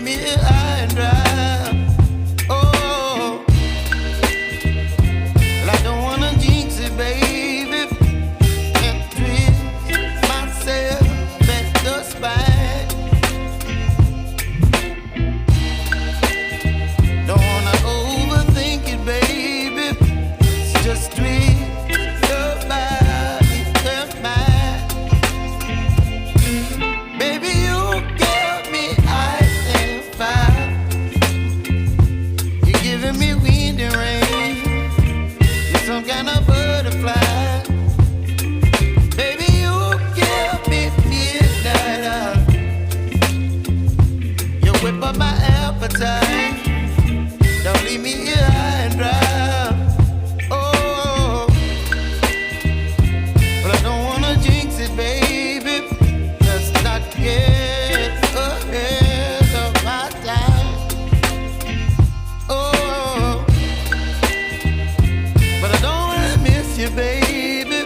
leave me high and dry. Oh, well, I don't wanna jinx it, baby, and twist myself at the spine. Don't wanna overthink it, baby. It's just twist your body and mine. Baby, you give me ice and fire. You're giving me wind and rain. You're some kind of butterfly. Baby, you give me midnight. You whip up my appetite. Don't leave me here high and dry. Oh, but I don't wanna jinx it, baby. Let's not get ahead of my time. Oh, but I don't wanna miss you, baby.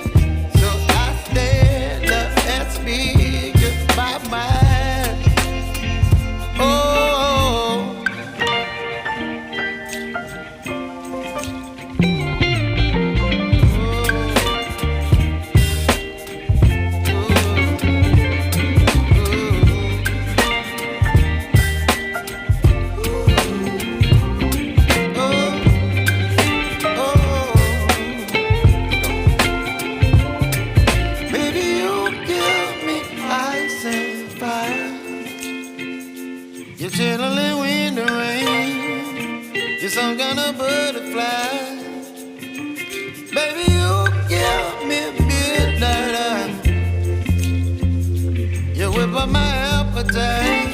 So I stand up and speak my mind. Oh. Baby, you give me ice and fire. You're chilling wind and rain. You're some kind of butterfly. Baby, you give me midnight. You whip up my appetite.